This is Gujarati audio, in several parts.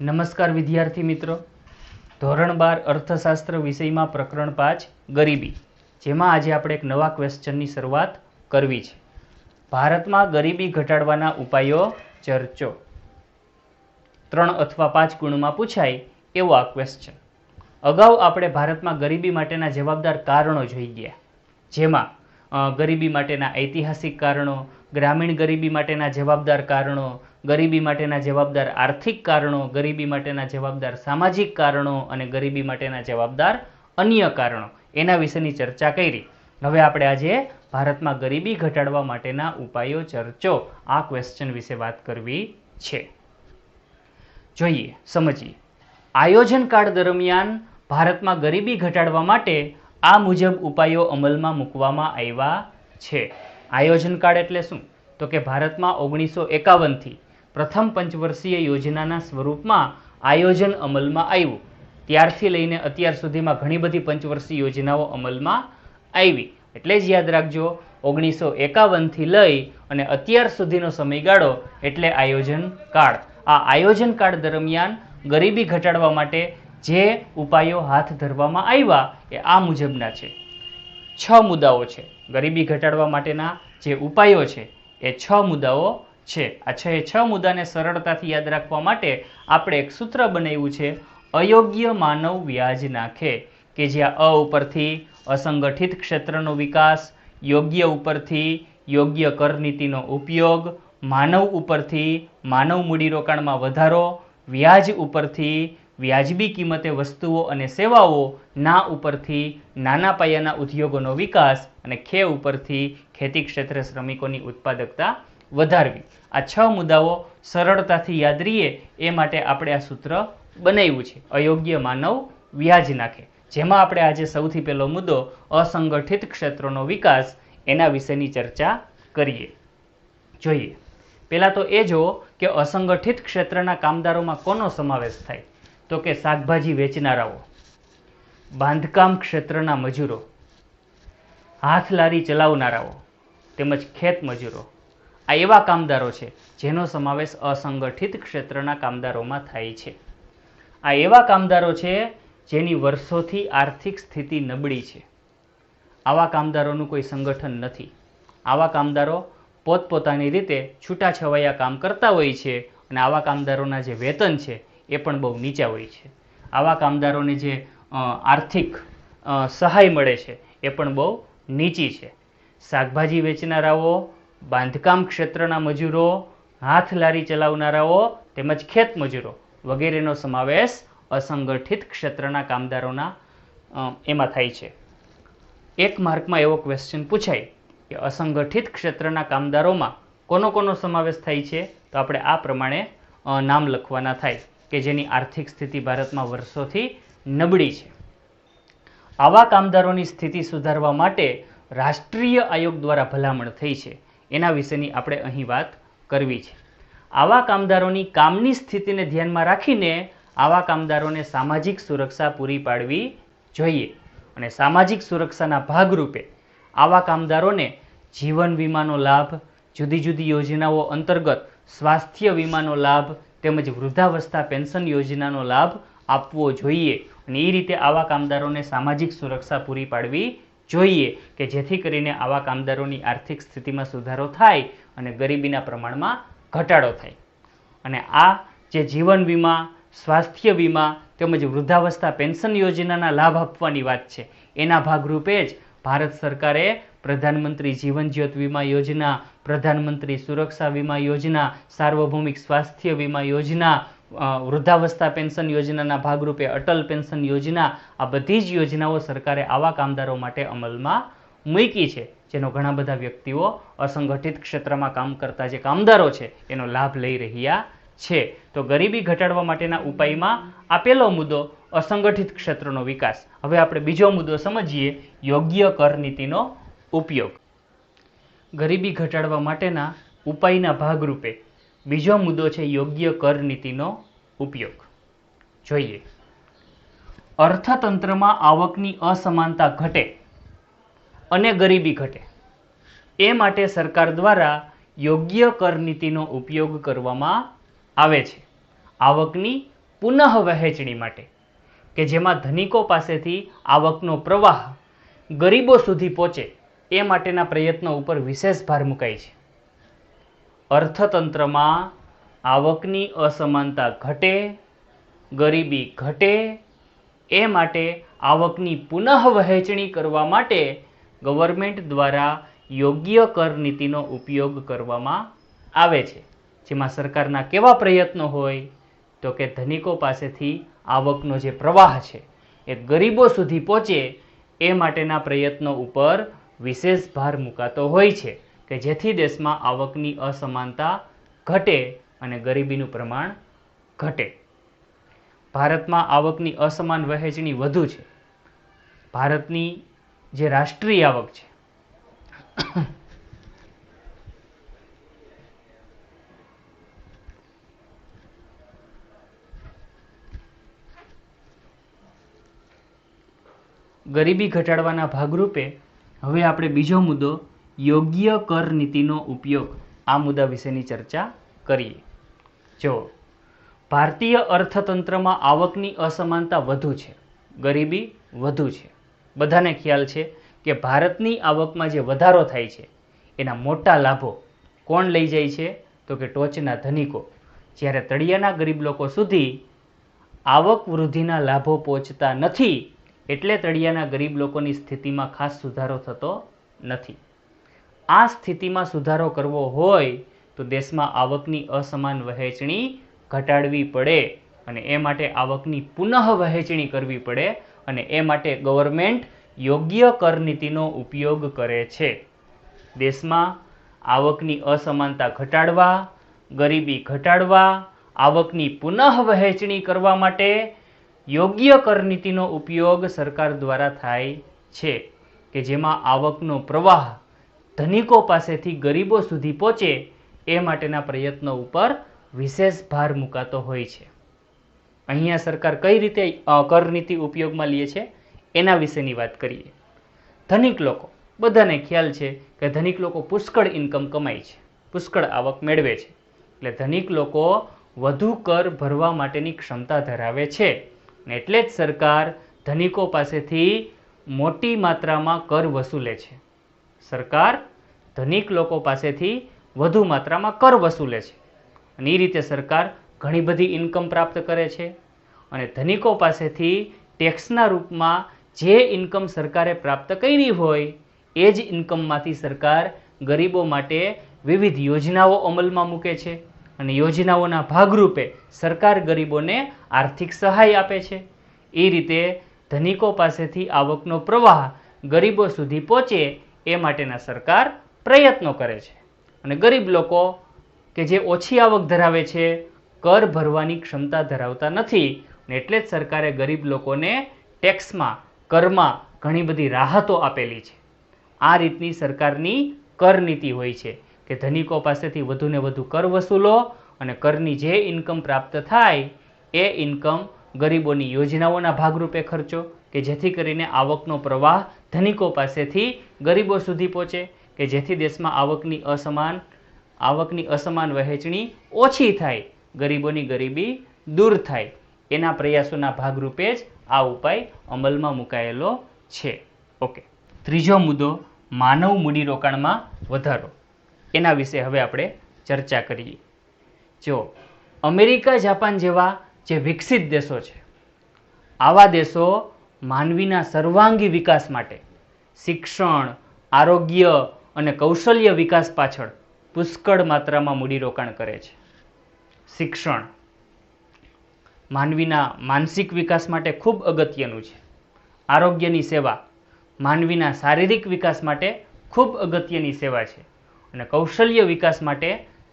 નમસ્કાર વિદ્યાર્થી મિત્રો, ધોરણ 12 અર્થશાસ્ત્ર વિષયમાં પ્રકરણ 5 ગરીબી, જેમાં આજે આપણે એક નવા ક્વેશ્ચનની શરૂઆત કરવી છે. ભારતમાં ગરીબી ઘટાડવાના ઉપાયો ચર્ચો. 3 અથવા 5 ગુણમાં પૂછાય એવો આ ક્વેશ્ચન. અગાઉ આપણે ભારતમાં ગરીબી માટેના જવાબદાર કારણો જોઈ ગયા, જેમાં ગરીબી માટેના ઐતિહાસિક કારણો, ગ્રામીણ ગરીબી માટેના જવાબદાર કારણો, ગરીબી માટેના જવાબદાર આર્થિક કારણો, ગરીબી માટેના જવાબદાર સામાજિક કારણો અને ગરીબી માટેના જવાબદાર અન્ય કારણો, એના વિશેની ચર્ચા કરી. હવે આપણે આજે ભારતમાં ગરીબી ઘટાડવા માટેના ઉપાયો ચર્ચો આ ક્વેશ્ચન વિશે વાત કરવી છે. જોઈએ, સમજીએ. આયોજન કાળ દરમિયાન ભારતમાં ગરીબી ઘટાડવા માટે આ મુજબ ઉપાયો અમલમાં મૂકવામાં આવ્યા છે. આયોજન કાળ એટલે શું? તો કે ભારતમાં 1951થી પ્રથમ પંચવર્ષીય યોજનાના સ્વરૂપમાં આયોજન અમલમાં આવ્યું. ત્યારથી લઈને અત્યાર સુધીમાં ઘણી બધી પંચવર્ષીય યોજનાઓ અમલમાં આવી. એટલે જ યાદ રાખજો, 1951થી લઈ અને અત્યાર સુધીનો સમયગાળો એટલે આયોજન કાળ. આ આયોજન કાળ દરમિયાન ગરીબી ઘટાડવા માટે જે ઉપાયો હાથ ધરવામાં આવ્યા એ આ મુજબના છે. 6 મુદ્દાઓ છે. ગરીબી ઘટાડવા માટેના જે ઉપાયો છે એ 6 મુદ્દાઓ છે. આ 6 મુદ્દાને સરળતાથી યાદ રાખવા માટે આપણે એક સૂત્ર બનાવ્યું છે, અયોગ્ય માનવ વ્યાજ નાખે, કે જ્યાં અ ઉપરથી અસંગઠિત ક્ષેત્રનો વિકાસ, યોગ્ય ઉપરથી યોગ્ય કર નીતિનો ઉપયોગ, માનવ ઉપરથી માનવ મૂડીરોકાણમાં વધારો, વ્યાજ ઉપરથી વ્યાજબી કિંમતે વસ્તુઓ અને સેવાઓ, ના ઉપરથી નાના પાયાના ઉદ્યોગોનો વિકાસ અને ખે ઉપરથી ખેતી ક્ષેત્રે શ્રમિકોની ઉત્પાદકતા વધારવી. આ 6 મુદ્દાઓ સરળતાથી યાદ રહીએ એ માટે આપણે આ સૂત્ર બનાવ્યું છે, અયોગ્ય માનવ વ્યાજ નાખે, જેમાં આપણે આજે સૌથી પહેલો મુદ્દો અસંગઠિત ક્ષેત્રનો વિકાસ એના વિશેની ચર્ચા કરીએ. જોઈએ, પહેલાં તો એ જુઓ કે અસંગઠિત ક્ષેત્રના કામદારોમાં કોનો સમાવેશ થાય? તો કે શાકભાજી વેચનારાઓ, બાંધકામ ક્ષેત્રના મજૂરો, હાથ લારી ચલાવનારાઓ તેમજ ખેત મજૂરો. આ એવા કામદારો છે જેનો સમાવેશ અસંગઠિત ક્ષેત્રના કામદારોમાં થાય છે. આ એવા કામદારો છે જેની વર્ષોથી આર્થિક સ્થિતિ નબળી છે. આવા કામદારોનું કોઈ સંગઠન નથી. આવા કામદારો પોતપોતાની રીતે છૂટાછવાયા કામ કરતા હોય છે અને આવા કામદારોના જે વેતન છે એ પણ બહુ નીચા હોય છે. આવા કામદારોને જે આર્થિક સહાય મળે છે એ પણ બહુ નીચી છે. શાકભાજી વેચનારાઓ, બાંધકામ ક્ષેત્રના મજૂરો, હાથ લારી ચલાવનારાઓ તેમજ ખેત મજૂરો વગેરેનો સમાવેશ અસંગઠિત ક્ષેત્રના કામદારોના એમાં થાય છે. એક માર્કમાં એવો ક્વેશ્ચન પૂછાય કે અસંગઠિત ક્ષેત્રના કામદારોમાં કોનો સમાવેશ થાય છે? તો આપણે આ પ્રમાણે નામ લખવાના થાય કે જેની આર્થિક સ્થિતિ ભારતમાં વર્ષોથી નબળી છે. આવા કામદારોની સ્થિતિ સુધારવા માટે રાષ્ટ્રીય આયોગ દ્વારા ભલામણ થઈ છે, એના વિશેની આપણે અહીં વાત કરવી છે. આવા કામદારોની કામની સ્થિતિને ધ્યાનમાં રાખીને આવા કામદારોને સામાજિક સુરક્ષા પૂરી પાડવી જોઈએ અને સામાજિક સુરક્ષાના ભાગરૂપે આવા કામદારોને જીવન વીમાનો લાભ, જુદી જુદી યોજનાઓ અંતર્ગત સ્વાસ્થ્ય વીમાનો લાભ તેમજ વૃદ્ધાવસ્થા પેન્શન યોજનાનો લાભ આપવો જોઈએ અને એ રીતે આવા કામદારોને સામાજિક સુરક્ષા પૂરી પાડવી જોઈએ કે જેથી કરીને આવા કામદારોની આર્થિક સ્થિતિમાં સુધારો થાય અને ગરીબીના પ્રમાણમાં ઘટાડો થાય. અને આ જે જીવન વીમા, સ્વાસ્થ્ય વીમા તેમજ વૃદ્ધાવસ્થા પેન્શન યોજનાના લાભ આપવાની વાત છે એના ભાગરૂપે જ ભારત સરકારે પ્રધાનમંત્રી જીવન જ્યોત વીમા યોજના, પ્રધાનમંત્રી સુરક્ષા વીમા યોજના, સાર્વભૌમિક સ્વાસ્થ્ય વીમા યોજના, વૃદ્ધાવસ્થા પેન્શન યોજનાના ભાગરૂપે અટલ પેન્શન યોજના, આ બધી જ યોજનાઓ સરકારે આવા કામદારો માટે અમલમાં મૂકી છે, જેનો ઘણા બધા વ્યક્તિઓ અસંગઠિત ક્ષેત્રમાં કામ કરતા જે કામદારો છે એનો લાભ લઈ રહ્યા છે. તો ગરીબી ઘટાડવા માટેના ઉપાયમાં આ પહેલો મુદ્દો અસંગઠિત ક્ષેત્રનો વિકાસ. હવે આપણે બીજો મુદ્દો સમજીએ, યોગ્ય કર નીતિનો ઉપયોગ. ગરીબી ઘટાડવા માટેના ઉપાયના ભાગરૂપે બીજો મુદ્દો છે યોગ્ય કર નીતિનો ઉપયોગ. જોઈએ, અર્થતંત્રમાં આવકની અસમાનતા ઘટે અને ગરીબી ઘટે એ માટે સરકાર દ્વારા યોગ્ય કર નીતિનો ઉપયોગ કરવામાં આવે છે. આવકની પુનઃ વહેંચણી માટે, કે જેમાં ધનિકો પાસેથી આવકનો પ્રવાહ ગરીબો સુધી પહોંચે એ માટેના પ્રયત્નો ઉપર વિશેષ ભાર મુકાય છે. અર્થતંત્રમાં આવકની અસમાનતા ઘટે, ગરીબી ઘટે, એ માટે આવકની પુનઃ વહેંચણી કરવા માટે ગવર્મેન્ટ દ્વારા યોગ્ય કર નીતિનો ઉપયોગ કરવામાં આવે છે. જેમાં સરકારના કેવા પ્રયત્નો હોય તો કે ધનિકો પાસેથી આવકનો જે પ્રવાહ છે એ ગરીબો સુધી પહોંચે એ માટેના પ્રયત્નો ઉપર વિશેષ ભાર મુકાતો હોય છે, કે જેથી દેશમાં આવકની અસમાનતા ઘટે અને ગરીબીનું પ્રમાણ ઘટે. ભારતમાં આવકની અસમાન વહેંચણી વધુ છે. ભારતની જે રાષ્ટ્રીય આવક છે ગરીબી ઘટાડવાના ભાગરૂપે હવે આપણે બીજો મુદ્દો યોગ્ય કર નીતિનો ઉપયોગ, આ મુદ્દા વિશેની ચર્ચા કરીએ. જો ભારતીય અર્થતંત્રમાં આવકની અસમાનતા વધુ છે, ગરીબી વધુ છે. બધાને ખ્યાલ છે કે ભારતની આવકમાં જે વધારો થાય છે એના મોટા લાભો કોણ લઈ જાય છે તો કે ટોચના ધનિકો, જ્યારે તળિયાના ગરીબ લોકો સુધી આવક વૃદ્ધિના લાભો પહોંચતા નથી, એટલે તળિયાના ગરીબ લોકોની સ્થિતિમાં ખાસ સુધારો થતો નથી. આ સ્થિતિમાં સુધારો કરવો હોય તો દેશમાં આવકની અસમાન વહેંચણી ઘટાડવી પડે, અને એ માટે આવકની પુનઃ વહેંચણી કરવી પડે, અને એ માટે ગવર્મેન્ટ યોગ્ય કર નીતિનો ઉપયોગ કરે છે. દેશમાં આવકની અસમાનતા ઘટાડવા, ગરીબી ઘટાડવા, આવકની પુનઃ વહેંચણી કરવા માટે યોગ્ય કર નીતિનો ઉપયોગ સરકાર દ્વારા થાય છે, કે જેમાં આવકનો પ્રવાહ ધનિકો પાસેથી ગરીબો સુધી પહોંચે એ માટેના પ્રયત્નો ઉપર વિશેષ ભાર મુકાતો હોય છે. અહીંયા સરકાર કઈ રીતે કર નીતિ ઉપયોગમાં લે છે એના વિશેની વાત કરીએ. ધનિક લોકો, બધાને ખ્યાલ છે કે ધનિક લોકો પુષ્કળ ઇન્કમ કમાય છે, પુષ્કળ આવક મેળવે છે, એટલે ધનિક લોકો વધુ કર ભરવા માટેની ક્ષમતા ધરાવે છે, એટલે જ સરકાર ધનિકો પાસેથી મોટી માત્રામાં કર વસૂલે છે. સરકાર ધનિક લોકો પાસેથી વધુ માત્રામાં કર વસૂલે છે, અને એ રીતે સરકાર ઘણી બધી ઇન્કમ પ્રાપ્ત કરે છે. અને ધનિકો પાસેથી ટેક્સના રૂપમાં જે ઇન્કમ સરકારે પ્રાપ્ત કરી હોય એ જ ઇન્કમમાંથી સરકાર ગરીબો માટે વિવિધ યોજનાઓ અમલમાં મૂકે છે, અને યોજનાઓના ભાગરૂપે સરકાર ગરીબોને આર્થિક સહાય આપે છે. એ રીતે ધનિકો પાસેથી આવકનો પ્રવાહ ગરીબો સુધી પહોંચે એ માટેના સરકાર પ્રયત્નો કરે છે, અને ગરીબ લોકો કે જે ઓછી આવક ધરાવે છે, કર ભરવાની ક્ષમતા ધરાવતા નથી, એટલે જ સરકારે ગરીબ લોકોને ટેક્સમાં, કરમાં ઘણી બધી રાહતો આપેલી છે. આ રીતની સરકારની કર નીતિ હોય છે, કે ધનિકો પાસેથી વધુને વધુ કર વસૂલો, અને કરની જે ઇન્કમ પ્રાપ્ત થાય એ ઇન્કમ ગરીબોની યોજનાઓના ભાગરૂપે ખર્ચો, કે જેથી કરીને આવકનો પ્રવાહ ધનિકો પાસેથી ગરીબો સુધી પહોંચે, કે જેથી દેશમાં આવકની અસમાન વહેંચણી ઓછી થાય, ગરીબોની ગરીબી દૂર થાય. એના પ્રયાસોના ભાગરૂપે જ આ ઉપાય અમલમાં મુકાયેલો છે. ઓકે, ત્રીજો મુદ્દો માનવ મૂડીરોકાણમાં વધારો, એના વિશે હવે આપણે ચર્ચા કરીએ. જો અમેરિકા, જાપાન જેવા જે વિકસિત દેશો છે, આવા દેશો માનવીના સર્વાંગી વિકાસ માટે શિક્ષણ, આરોગ્ય અને કૌશલ્ય વિકાસ પાછળ પુષ્કળ માત્રામાં મૂડીરોકાણ કરે છે. શિક્ષણ માનવીના માનસિક વિકાસ માટે ખૂબ અગત્યનું છે. આરોગ્યની સેવા માનવીના શારીરિક વિકાસ માટે ખૂબ અગત્યની સેવા છે, અને કૌશલ્ય વિકાસ માટે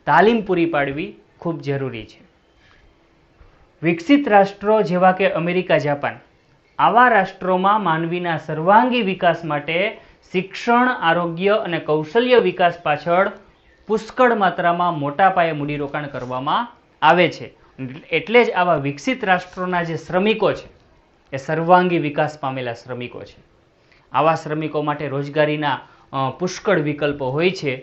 તાલીમ પૂરી પાડવી ખૂબ જરૂરી છે. વિકસિત રાષ્ટ્રો જેવા કે અમેરિકા, જાપાન, આવા રાષ્ટ્રોમાં માનવીના સર્વાંગી વિકાસ માટે શિક્ષણ, આરોગ્ય અને કૌશલ્ય વિકાસ પાછળ પુષ્કળ માત્રામાં મોટા પાયે મૂડીરોકાણ કરવામાં આવે છે. એટલે જ આવા વિકસિત રાષ્ટ્રોના જે શ્રમિકો છે એ સર્વાંગી વિકાસ પામેલા શ્રમિકો છે. આવા શ્રમિકો માટે રોજગારીના પુષ્કળ વિકલ્પો હોય છે.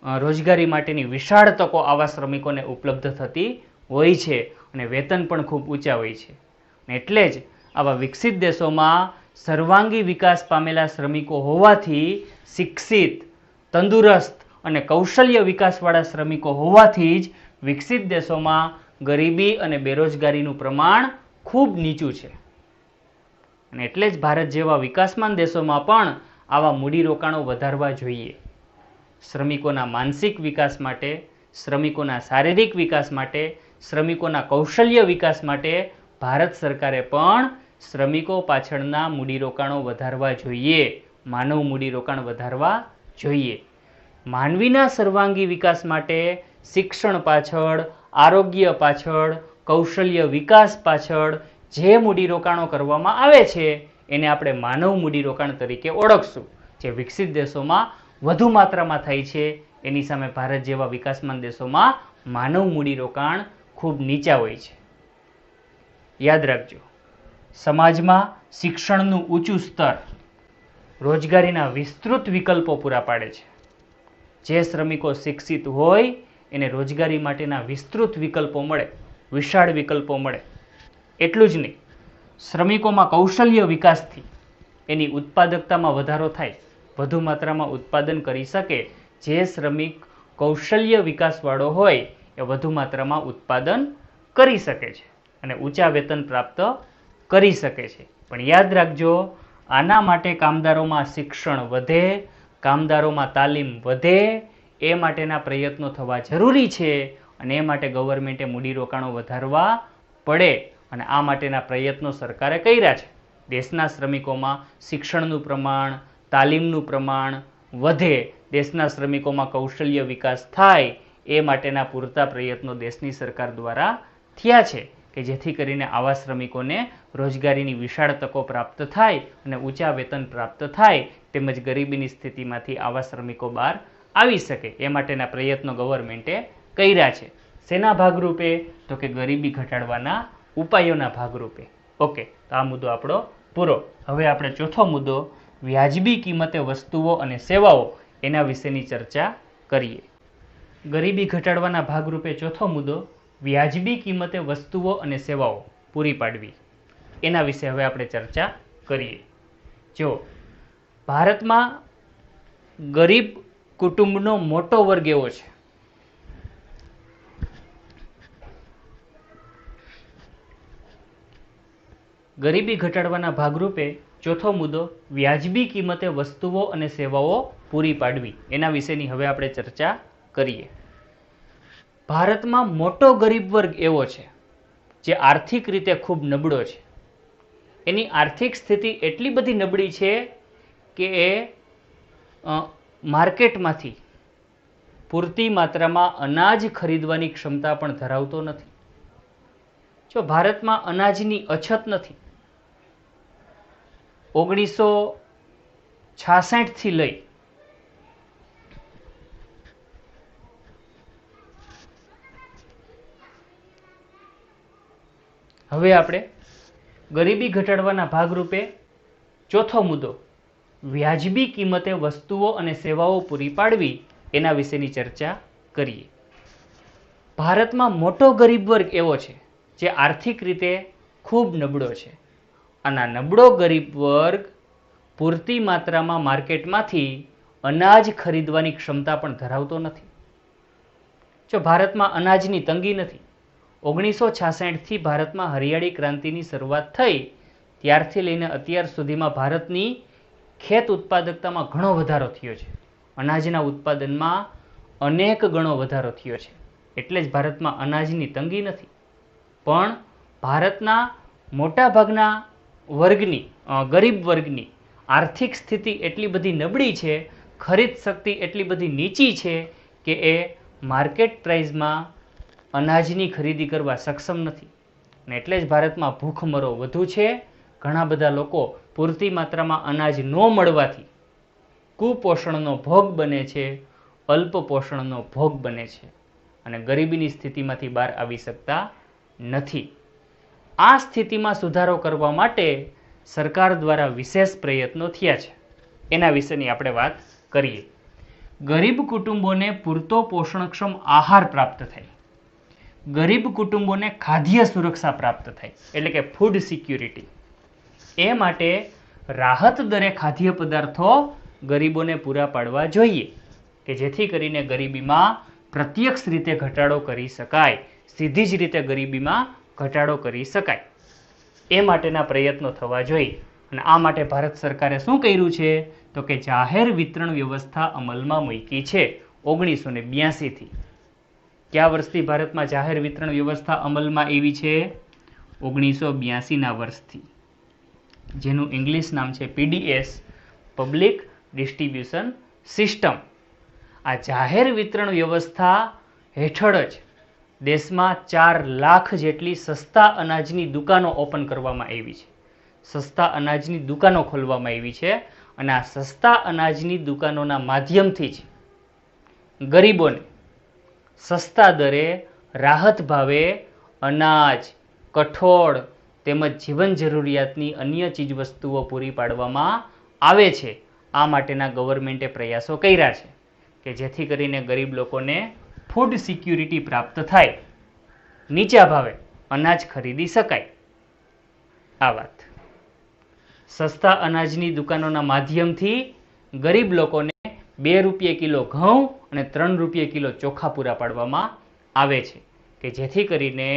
રોજગારી માટેની વિશાળ તકો આવા શ્રમિકોને ઉપલબ્ધ થતી હોય છે, અને વેતન પણ ખૂબ ઊંચા હોય છે. એટલે જ આવા વિકસિત દેશોમાં સર્વાંગી વિકાસ પામેલા શ્રમિકો હોવાથી, શિક્ષિત, તંદુરસ્ત અને કૌશલ્ય વિકાસવાળા શ્રમિકો હોવાથી જ વિકસિત દેશોમાં ગરીબી અને બેરોજગારીનું પ્રમાણ ખૂબ નીચું છે. અને એટલે જ ભારત જેવા વિકાસમાન દેશોમાં પણ આવા મૂડીરોકાણો વધારવા જોઈએ. શ્રમિકોના માનસિક વિકાસ માટે, શ્રમિકોના શારીરિક વિકાસ માટે, શ્રમિકોના કૌશલ્ય વિકાસ માટે ભારત સરકારે પણ શ્રમિકો પાછળના મૂડીરોકાણો વધારવા જોઈએ, માનવ મૂડીરોકાણ વધારવા જોઈએ. માનવીના સર્વાંગી વિકાસ માટે શિક્ષણ પાછળ, આરોગ્ય પાછળ, કૌશલ્ય વિકાસ પાછળ જે મૂડીરોકાણો કરવામાં આવે છે એને આપણે માનવ મૂડીરોકાણ તરીકે ઓળખશું. જે વિકસિત દેશોમાં વધુ માત્રામાં થાય છે એની સામે ભારત જેવા વિકાસમાન દેશોમાં માનવ મૂડીરોકાણ ખૂબ નીચા હોય છે. યાદ રાખજો, સમાજમાં શિક્ષણનું ઊંચું સ્તર રોજગારીના વિસ્તૃત વિકલ્પો પૂરા પાડે છે. જે શ્રમિકો શિક્ષિત હોય એને રોજગારી માટેના વિસ્તૃત વિકલ્પો મળે, વિશાળ વિકલ્પો મળે. એટલું જ નહીં, શ્રમિકોમાં કૌશલ્ય વિકાસથી એની ઉત્પાદકતામાં વધારો થાય, વધુ માત્રામાં ઉત્પાદન કરી શકે. જે શ્રમિક કૌશલ્ય વિકાસવાળો હોય એ વધુ માત્રામાં ઉત્પાદન કરી શકે છે અને ઊંચા વેતન પ્રાપ્ત કરી શકે છે. પણ યાદ રાખજો, આના માટે કામદારોમાં શિક્ષણ વધે, કામદારોમાં તાલીમ વધે, એ માટેના પ્રયત્નો થવા જરૂરી છે અને એ માટે ગવર્મેન્ટે મૂડીરોકાણો વધારવા પડે અને આ માટેના પ્રયત્નો સરકારે કર્યા છે. દેશના શ્રમિકોમાં શિક્ષણનું પ્રમાણ, તાલીમનું પ્રમાણ વધે, દેશના શ્રમિકોમાં કૌશલ્ય વિકાસ થાય, એ માટેના પૂરતા પ્રયત્નો દેશની સરકાર દ્વારા થયા છે કે જેથી કરીને આવા શ્રમિકોને રોજગારીની વિશાળ તકો પ્રાપ્ત થાય અને ઊંચા વેતન પ્રાપ્ત થાય, તેમજ ગરીબીની સ્થિતિમાંથી આવા શ્રમિકો બહાર આવી શકે. એ માટેના પ્રયત્નો ગવર્મેન્ટે કર્યા છે. શેના ભાગરૂપે? તો કે ગરીબી ઘટાડવાના ઉપાયોના ભાગરૂપે. ઓકે, તો આ મુદ્દો આપણો પૂરો. હવે આપણે ચોથો મુદ્દો, વ્યાજબી કિંમતે વસ્તુઓ અને સેવાઓ, એના વિશેની ચર્ચા કરીએ. ગરીબી ઘટાડવાના ભાગરૂપે ચોથો મુદ્દો, વ્યાજબી કિંમતે વસ્તુઓ અને સેવાઓ પૂરી પાડવી, એના વિશે હવે આપણે ચર્ચા કરીએ. જો ભારતમાં ગરીબ કુટુંબનો મોટો વર્ગ એવો છે ગરીબી ઘટાડવાના ભાગરૂપે ચોથો મુદ્દો, વ્યાજબી કિંમતે વસ્તુઓ અને સેવાઓ પૂરી પાડવી, એના વિશેની હવે આપણે ચર્ચા કરીએ. ભારતમાં મોટો ગરીબ વર્ગ એવો છે જે આર્થિક રીતે ખૂબ નબળો છે. એની આર્થિક સ્થિતિ એટલી બધી નબળી છે કે એ માર્કેટમાંથી પૂરતી માત્રામાં અનાજ ખરીદવાની ક્ષમતા પણ ધરાવતો નથી. જો ભારતમાં અનાજની અછત નથી. 1966 થી લઈ હવે આપણે ગરીબી ઘટાડવાના ભાગરૂપે ચોથો મુદ્દો, વ્યાજબી કિંમતે વસ્તુઓ અને સેવાઓ પૂરી પાડવી, એના વિશેની ચર્ચા કરીએ. ભારતમાં મોટો ગરીબ વર્ગ એવો છે જે આર્થિક રીતે ખૂબ નબળો છે. અને નબળો ગરીબ વર્ગ પૂરતી માત્રામાં માર્કેટમાંથી અનાજ ખરીદવાની ક્ષમતા પણ ધરાવતો નથી. જો ભારતમાં અનાજની તંગી નથી. 1966 થી ભારતમાં હરિયાળી ક્રાંતિની શરૂઆત થઈ ત્યારથી લઈને અત્યાર સુધીમાં ભારતની ખેત ઉત્પાદકતામાં ઘણો વધારો થયો છે. અનાજના ઉત્પાદનમાં અનેક ગણો વધારો થયો છે. એટલે જ ભારતમાં અનાજની તંગી નથી. પણ ભારતના મોટાભાગના વર્ગની, ગરીબ વર્ગની આર્થિક સ્થિતિ એટલી બધી નબળી છે, ખરીદ શક્તિ એટલી બધી નીચી છે કે એ માર્કેટ પ્રાઇઝમાં અનાજની ખરીદી કરવા સક્ષમ નથી. અને એટલે જ ભારતમાં ભૂખમરો વધુ છે. ઘણા બધા લોકો પૂરતી માત્રામાં અનાજ ન મળવાથી કુપોષણનો ભોગ બને છે, અલ્પ પોષણનો ભોગ બને છે અને ગરીબીની સ્થિતિમાંથી બહાર આવી શકતા નથી. આ સ્થિતિમાં સુધારો કરવા માટે સરકાર દ્વારા વિશેષ પ્રયત્નો થયા છે. એના વિશેની આપણે વાત કરીએ. ગરીબ કુટુંબોને પૂરતો પોષણક્ષમ આહાર પ્રાપ્ત થાય, ગરીબ કુટુંબોને ખાદ્ય સુરક્ષા પ્રાપ્ત થાય, એટલે કે ફૂડ સિક્યુરિટી. એ માટે રાહત દરે ખાદ્ય પદાર્થો ગરીબોને પૂરા પાડવા જોઈએ કે જેથી કરીને ગરીબીમાં પ્રત્યક્ષ રીતે ઘટાડો કરી શકાય, સીધી જ રીતે ગરીબીમાં ઘટાડો કરી શકાય. એ માટેના પ્રયત્નો થવા જોઈએ. અને આ માટે ભારત સરકારે શું કર્યું છે તો કે જાહેર વિતરણ વ્યવસ્થા અમલમાં મૂકી છે 1982થી. કયા વર્ષથી ભારતમાં જાહેર વિતરણ વ્યવસ્થા અમલમાં આવી છે? 1982ના વર્ષથી, જેનું ઇંગ્લિશ નામ છે PDS, પબ્લિક ડિસ્ટ્રીબ્યુશન સિસ્ટમ. આ જાહેર વિતરણ વ્યવસ્થા હેઠળ જ દેશમાં 4 લાખ જેટલી સસ્તા અનાજની દુકાનો ઓપન કરવામાં આવી છે. સસ્તા અનાજની દુકાનો ખોલવામાં આવી છે અને આ સસ્તા અનાજની દુકાનોના માધ્યમથી જ ગરીબોને સસ્તા દરે રાહત ભાવે અનાજ, કઠોળ તેમજ જીવન જરૂરિયાતની અન્ય ચીજવસ્તુઓ પૂરી પાડવામાં આવે છે. આ માટેના ગવર્મેન્ટે પ્રયાસો કર્યા છે કે જેથી કરીને ગરીબ લોકોને ફૂડ સિક્યુરિટી પ્રાપ્ત થાય, નીચા ભાવે અનાજ ખરીદી શકાય. આ વાત સસ્તા અનાજની દુકાનોના માધ્યમથી ગરીબ લોકોને 2 રૂપિયે કિલો ઘઉં અને 3 રૂપિયે કિલો ચોખા પૂરા પાડવામાં આવે છે કે જેથી કરીને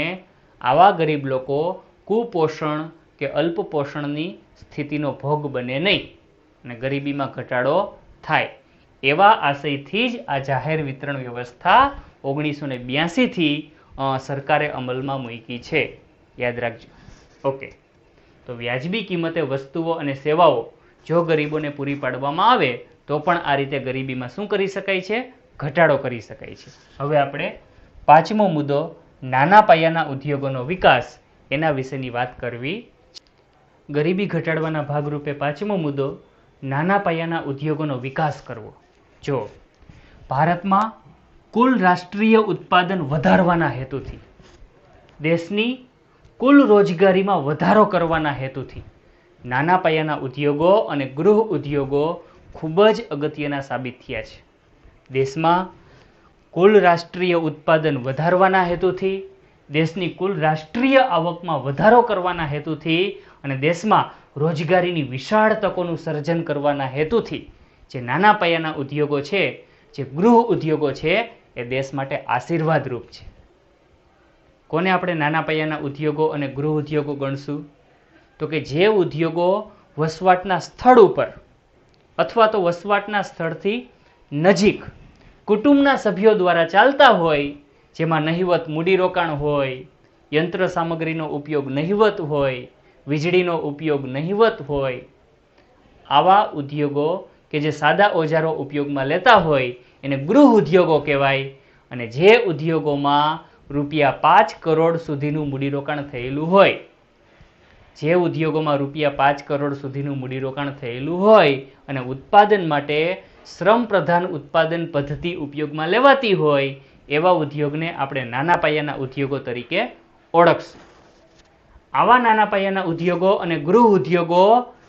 આવા ગરીબ લોકો કુપોષણ કે અલ્પપોષણની સ્થિતિનો ભોગ બને નહીં અને ગરીબીમાં ઘટાડો થાય. એવા આશયથી જ આ જાહેર વિતરણ વ્યવસ્થા 1982થી સરકારે અમલમાં મૂકી છે. યાદ રાખજો. ઓકે, તો વ્યાજબી કિંમતે વસ્તુઓ અને સેવાઓ જો ગરીબોને પૂરી પાડવામાં આવે તો પણ આ રીતે ગરીબીમાં શું કરી શકાય છે? ઘટાડો કરી શકાય છે. હવે આપણે 5મો મુદ્દો નાના પાયાના ઉદ્યોગોનો વિકાસ, એના વિશેની વાત કરવી. ગરીબી ઘટાડવાના ભાગરૂપે 5મો મુદ્દો નાના પાયાના ઉદ્યોગોનો વિકાસ કરવો. જો ભારતમાં કુલ રાષ્ટ્રીય ઉત્પાદન વધારવાના હેતુથી, દેશની કુલ રોજગારીમાં વધારો કરવાના હેતુથી નાના પાયાના ઉદ્યોગો અને ગૃહ ઉદ્યોગો ખૂબ જ અગત્યના સાબિત થયા છે. દેશમાં કુલ રાષ્ટ્રીય ઉત્પાદન વધારવાના હેતુથી, દેશની કુલ રાષ્ટ્રીય આવકમાં વધારો કરવાના હેતુથી અને દેશમાં રોજગારીની વિશાળ તકોનું સર્જન કરવાના હેતુથી જે નાના પાયાના ઉદ્યોગો છે, જે ગૃહ ઉદ્યોગો છે, એ દેશ માટે આશીર્વાદરૂપ છે. કોને આપણે નાના પાયાના ઉદ્યોગો અને ગૃહ ઉદ્યોગો ગણશું? તો કે જે ઉદ્યોગો વસવાટના સ્થળ ઉપર અથવા તો વસવાટના સ્થળથી નજીક કુટુંબના સભ્યો દ્વારા ચાલતા હોય, જેમાં નહિવત મૂડીરોકાણ હોય, યંત્ર સામગ્રીનો ઉપયોગ નહિવત હોય, વીજળીનો ઉપયોગ નહિવત હોય, આવા ઉદ્યોગો કે જે સાદા ઓજારો ઉપયોગમાં લેતા હોય એને ગૃહ ઉદ્યોગો કહેવાય. અને જે ઉદ્યોગોમાં ₹5 કરોડ સુધીનું મૂડીરોકાણ થયેલું હોય, જે ઉદ્યોગોમાં ₹5 કરોડ સુધીનું મૂડીરોકાણ થયેલું હોય અને ઉત્પાદન માટે શ્રમ પ્રધાન ઉત્પાદન પદ્ધતિ ઉપયોગમાં લેવાતી હોય, એવા ઉદ્યોગને આપણે નાના પાયાના ઉદ્યોગો તરીકે ઓળખશું. આવા નાના પાયાના ઉદ્યોગો અને ગૃહ ઉદ્યોગો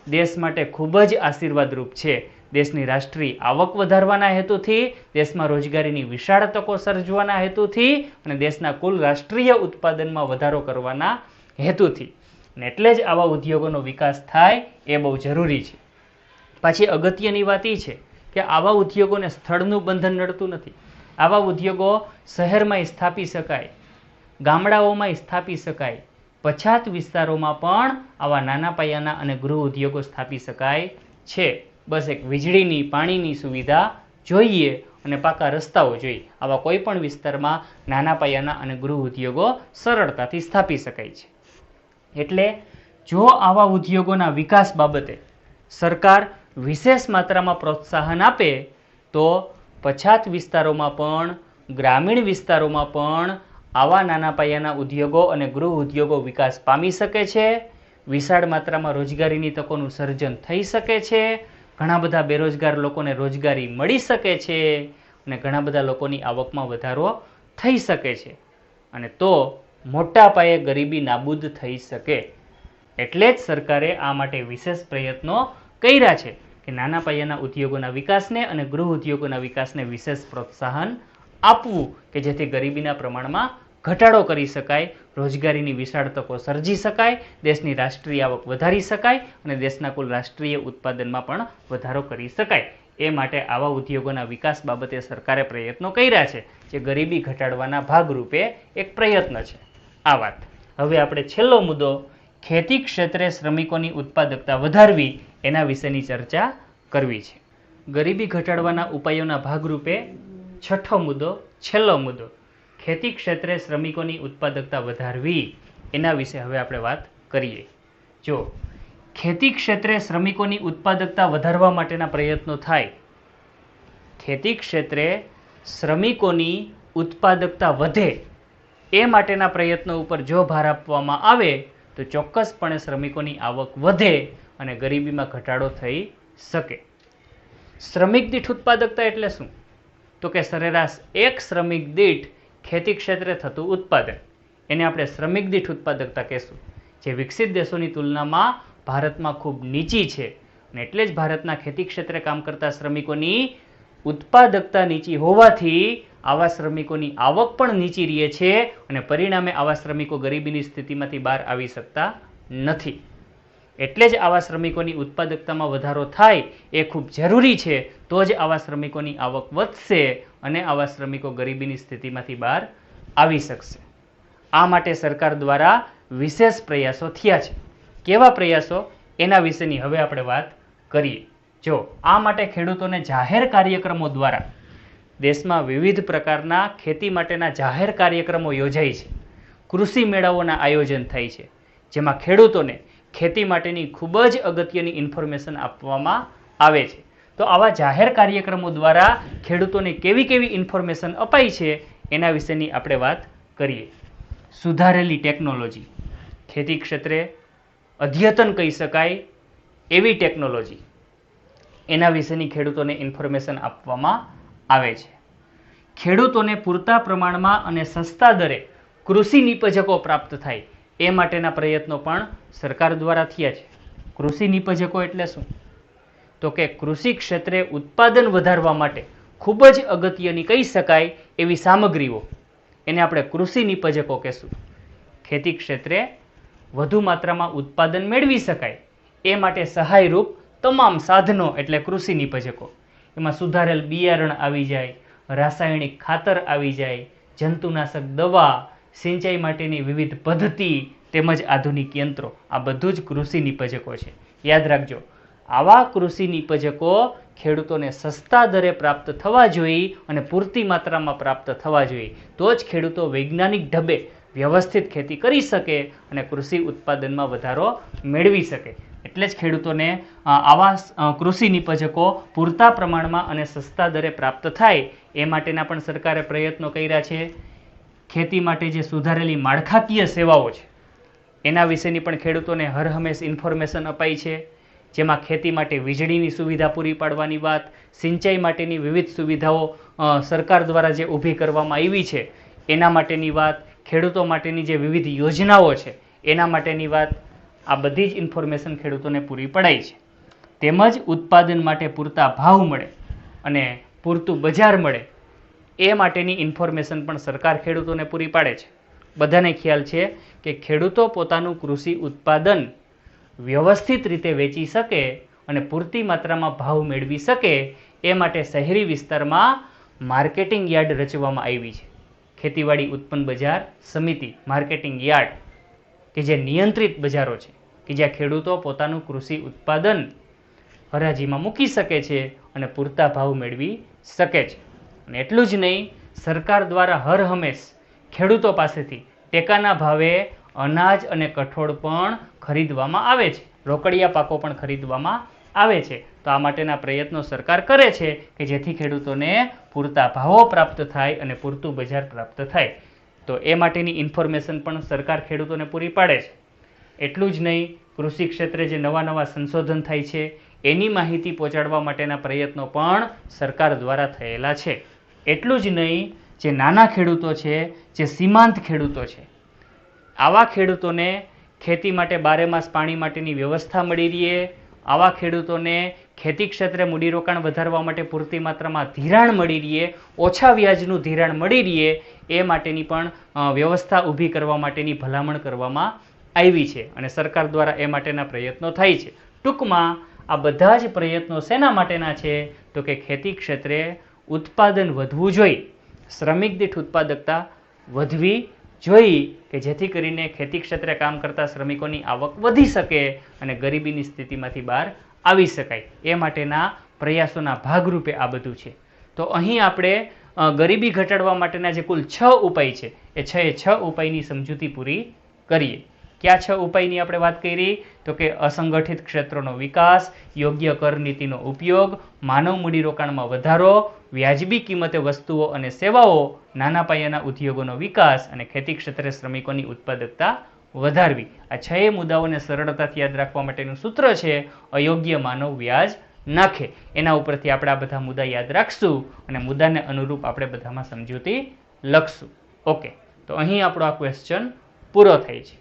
દેશ માટે ખૂબ જ આશીર્વાદરૂપ છે. દેશની રાષ્ટ્રીય આવક વધારવાના હેતુથી, દેશમાં રોજગારીની વિશાળ તકો સર્જવાના હેતુથી અને દેશના કુલ રાષ્ટ્રીય ઉત્પાદનમાં વધારો કરવાના હેતુથી. અને એટલે જ આવા ઉદ્યોગોનો વિકાસ થાય એ બહુ જરૂરી છે. પાછી અગત્યની વાત એ છે કે આવા ઉદ્યોગોને સ્થળનું બંધન નડતું નથી. આવા ઉદ્યોગો શહેરમાં સ્થાપી શકાય, ગામડાઓમાં સ્થાપી શકાય, પછાત વિસ્તારોમાં પણ આવા નાના પાયાના અને ગૃહ ઉદ્યોગો સ્થાપી શકાય છે. બસ એક વીજળીની, પાણીની સુવિધા જોઈએ અને પાકા રસ્તાઓ જોઈએ. આવા કોઈ પણ વિસ્તારમાં નાના પાયાના અને ગૃહ ઉદ્યોગો સરળતાથી સ્થાપી શકાય છે. એટલે જો આવા ઉદ્યોગોના વિકાસ બાબતે સરકાર વિશેષ માત્રામાં પ્રોત્સાહન આપે તો પછાત વિસ્તારોમાં પણ, ગ્રામીણ વિસ્તારોમાં પણ આવા નાના પાયાના ઉદ્યોગો અને ગૃહ ઉદ્યોગો વિકાસ પામી શકે છે. વિશાળ માત્રામાં રોજગારીની તકોનું સર્જન થઈ શકે છે. ઘણા બધા બેરોજગાર લોકોને રોજગારી મળી શકે છે અને ઘણા બધા લોકોની આવકમાં વધારો થઈ શકે છે અને તો મોટા પાયે ગરીબી નાબૂદ થઈ શકે. એટલે જ સરકારે આ માટે વિશેષ પ્રયત્નો કર્યા છે કે નાના પાયાના ઉદ્યોગોના વિકાસને અને ગૃહ ઉદ્યોગોના વિકાસને વિશેષ પ્રોત્સાહન આપવું કે જેથી ગરીબીના પ્રમાણમાં ઘટાડો કરી શકાય, રોજગારીની વિશાળ તકો સર્જી શકાય, દેશની રાષ્ટ્રીય આવક વધારી શકાય અને દેશના કુલ રાષ્ટ્રીય ઉત્પાદનમાં પણ વધારો કરી શકાય. એ માટે આવા ઉદ્યોગોના વિકાસ બાબતે સરકારે પ્રયત્નો કર્યા છે, જે ગરીબી ઘટાડવાના ભાગરૂપે એક પ્રયત્ન છે. આ વાત. હવે આપણે છેલ્લો મુદ્દો, ખેતી ક્ષેત્રે શ્રમિકોની ઉત્પાદકતા વધારવી, એના વિશેની ચર્ચા કરવી છે. ગરીબી ઘટાડવાના ઉપાયોના ભાગરૂપે છઠ્ઠો મુદ્દો, છેલ્લો મુદ્દો, ખેતી ક્ષેત્રે શ્રમિકોની ઉત્પાદકતા વધારવી, એના વિશે હવે આપણે વાત કરીએ. જો ખેતી ક્ષેત્રે શ્રમિકોની ઉત્પાદકતા વધારવા માટેના પ્રયત્નો થાય, ખેતી ક્ષેત્રે શ્રમિકોની ઉત્પાદકતા વધે એ માટેના પ્રયત્નો ઉપર જો ભાર આપવામાં આવે તો ચોક્કસપણે શ્રમિકોની આવક વધે અને ગરીબીમાં ઘટાડો થઈ શકે. શ્રમિક દીઠ ઉત્પાદકતા એટલે શું? તો કે સરેરાશ એક શ્રમિક દીઠ ખેતી ક્ષેત્રે થતું ઉત્પાદન, એને આપણે શ્રમિક દીઠ ઉત્પાદકતા કહેશું, જે વિકસિત દેશોની તુલનામાં ભારતમાં ખૂબ નીચી છે અને એટલે જ ભારતના ખેતી ક્ષેત્રે કામ કરતા શ્રમિકોની ઉત્પાદકતા નીચી હોવાથી આવા શ્રમિકોની આવક પણ નીચી રહે છે અને પરિણામે આવા શ્રમિકો ગરીબીની સ્થિતિમાંથી બહાર આવી શકતા નથી. એટલે જ આવા શ્રમિકોની ઉત્પાદકતામાં વધારો થાય એ ખૂબ જરૂરી છે, તો જ આવા શ્રમિકોની આવક વધશે અને આવા શ્રમિકો ગરીબીની સ્થિતિમાંથી બહાર આવી શકશે. આ માટે સરકાર દ્વારા વિશેષ પ્રયાસો થયા છે. કેવા પ્રયાસો? એના વિશેની હવે આપણે વાત કરીએ. જો આ માટે ખેડૂતોને જાહેર કાર્યક્રમો દ્વારા દેશમાં વિવિધ પ્રકારના ખેતી માટેના જાહેર કાર્યક્રમો યોજાય છે. કૃષિ મેળાઓના આયોજન થાય છે, જેમાં ખેડૂતોને ખેતી માટેની ખૂબ જ અગત્યની ઇન્ફોર્મેશન આપવામાં આવે છે. તો આવા જાહેર કાર્યક્રમો દ્વારા ખેડૂતોને કેવી કેવી ઇન્ફોર્મેશન અપાય છે એના વિશેની આપણે વાત કરીએ. સુધારેલી ટેકનોલોજી, ખેતી ક્ષેત્રે અદ્યતન કહી શકાય એવી ટેકનોલોજી, એના વિશેની ખેડૂતોને ઇન્ફોર્મેશન આપવામાં આવે છે. ખેડૂતોને પૂરતા પ્રમાણમાં અને સસ્તા દરે કૃષિ નિપજકો પ્રાપ્ત થાય એ માટેના પ્રયત્નો પણ સરકાર દ્વારા થયા છે. કૃષિ નિપજકો એટલે શું? તો કે કૃષિ ક્ષેત્રે ઉત્પાદન વધારવા માટે ખૂબ જ અગત્યની કહી શકાય એવી સામગ્રીઓ, એને આપણે કૃષિ નિપજકો કહેશું. ખેતી ક્ષેત્રે વધુ માત્રામાં ઉત્પાદન મેળવી શકાય એ માટે સહાયરૂપ તમામ સાધનો એટલે કૃષિ નિપજકો. એમાં સુધારેલ બિયારણ આવી જાય, રાસાયણિક ખાતર આવી જાય, જંતુનાશક દવા, સિંચાઈ માટેની વિવિધ પદ્ધતિ તેમજ આધુનિક યંત્રો, આ બધું જ કૃષિ નિપજકો છે. યાદ રાખજો, આવા કૃષિ નિપજકો ખેડૂતોને સસ્તા દરે પ્રાપ્ત થવા જોઈએ અને પૂરતી માત્રામાં પ્રાપ્ત થવા જોઈએ, તો જ ખેડૂતો વૈજ્ઞાનિક ઢબે વ્યવસ્થિત ખેતી કરી શકે અને કૃષિ ઉત્પાદનમાં વધારો મેળવી શકે. એટલે જ ખેડૂતોને આવા કૃષિ નિપજકો પૂરતા પ્રમાણમાં અને સસ્તા દરે પ્રાપ્ત થાય એ માટેના પણ સરકારે પ્રયત્નો કર્યા છે. ખેતી માટે જે સુધારેલી માળખાકીય સેવાઓ છે એના વિશેની પણ ખેડૂતોને હર હંમેશ ઇન્ફોર્મેશન અપાઈ છે, જેમાં ખેતી માટે વીજળીની સુવિધા પૂરી પાડવાની વાત, સિંચાઈ માટેની વિવિધ સુવિધાઓ સરકાર દ્વારા જે ઊભી કરવામાં આવી છે એના માટેની વાત, ખેડૂતો માટેની જે વિવિધ યોજનાઓ છે એના માટેની વાત, આ બધી જ ઇન્ફોર્મેશન ખેડૂતોને પૂરી પડાય છે. તેમજ ઉત્પાદન માટે પૂરતા ભાવ મળે અને પૂરતું બજાર મળે એ માટેની ઇન્ફોર્મેશન પણ સરકાર ખેડૂતોને પૂરી પાડે છે. બધાને ખ્યાલ છે કે ખેડૂતો પોતાનું કૃષિ ઉત્પાદન વ્યવસ્થિત રીતે વેચી શકે અને પૂરતી માત્રામાં ભાવ મેળવી શકે એ માટે શહેરી વિસ્તારમાં માર્કેટિંગ યાર્ડ રચવામાં આવી છે. ખેતીવાડી ઉત્પન્ન બજાર સમિતિ, માર્કેટિંગ યાર્ડ, કે જે નિયંત્રિત બજારો છે, કે જ્યાં ખેડૂતો પોતાનું કૃષિ ઉત્પાદન હરાજીમાં મૂકી શકે છે અને પૂરતા ભાવ મેળવી શકે છે. અને એટલું જ નહીં, સરકાર દ્વારા હર હંમેશ ખેડૂતો પાસેથી ટેકાના ભાવે અનાજ અને કઠોળ પણ ખરીદવામાં આવે છે, રોકડિયા પાકો પણ ખરીદવામાં આવે છે. તો આ માટેના પ્રયત્નો સરકાર કરે છે કે જેથી ખેડૂતોને પૂરતા ભાવો પ્રાપ્ત થાય અને પૂરતું બજાર પ્રાપ્ત થાય. તો એ માટેની ઇન્ફોર્મેશન પણ સરકાર ખેડૂતોને પૂરી પાડે છે. એટલું જ નહીં, કૃષિ ક્ષેત્રે જે નવા નવા સંશોધન થાય છે એની માહિતી પહોંચાડવા માટેના પ્રયત્નો પણ સરકાર દ્વારા થયેલા છે. એટલું જ નહીં, જે નાના ખેડૂતો છે, જે સીમાંત ખેડૂતો છે, આવા ખેડૂતોને ખેતી માટે બારેમાસ પાણી માટેની વ્યવસ્થા મળી રહે, આવા ખેડૂતોને ખેતી ક્ષેત્રે મૂડીરોકાણ વધારવા માટે પૂરતી માત્રામાં ધિરાણ મળી રહે, ઓછા વ્યાજનું ધિરાણ મળી રહે, એ માટેની પણ વ્યવસ્થા ઊભી કરવા માટેની ભલામણ કરવામાં આવી છે અને સરકાર દ્વારા એ માટેના પ્રયત્નો થાય છે. ટૂંકમાં આ બધા જ પ્રયત્નો શેના માટેના છે? તો કે ખેતી ક્ષેત્રે ઉત્પાદન વધવું જોઈએ, શ્રમિક દીઠ ઉત્પાદકતા વધવી જોઈએ કે જેથી કરીને ખેતી ક્ષેત્રે કામ કરતા શ્રમિકોની આવક વધી શકે અને ગરીબીની સ્થિતિમાંથી બહાર આવી શકાય. એ માટેના પ્રયાસોના ભાગરૂપે આ બધું છે. તો અહીં આપણે ગરીબી ઘટાડવા માટેના જે કુલ 6 ઉપાય છે એ 6 ઉપાયની સમજૂતી પૂરી કરીએ. કયા 6 ઉપાયની આપણે વાત કરી? તો કે અસંગઠિત ક્ષેત્રોનો વિકાસ, યોગ્ય કર નીતિનો ઉપયોગ, માનવ મૂડીરોકાણમાં વધારો, વ્યાજબી કિંમતે વસ્તુઓ અને સેવાઓ, નાના પાયાના ઉદ્યોગોનો વિકાસ અને ખેતી ક્ષેત્રે શ્રમિકોની ઉત્પાદકતા વધારવી. આ 6 મુદ્દાઓને સરળતાથી યાદ રાખવા માટેનું સૂત્ર છે અયોગ્ય માનવ વ્યાજ નાખે. એના ઉપરથી આપણે આ બધા મુદ્દા યાદ રાખશું અને મુદ્દાને અનુરૂપ આપણે બધામાં સમજૂતી લખશું. ઓકે, તો અહીં આપણો આ ક્વેશ્ચન પૂરો થાય છે.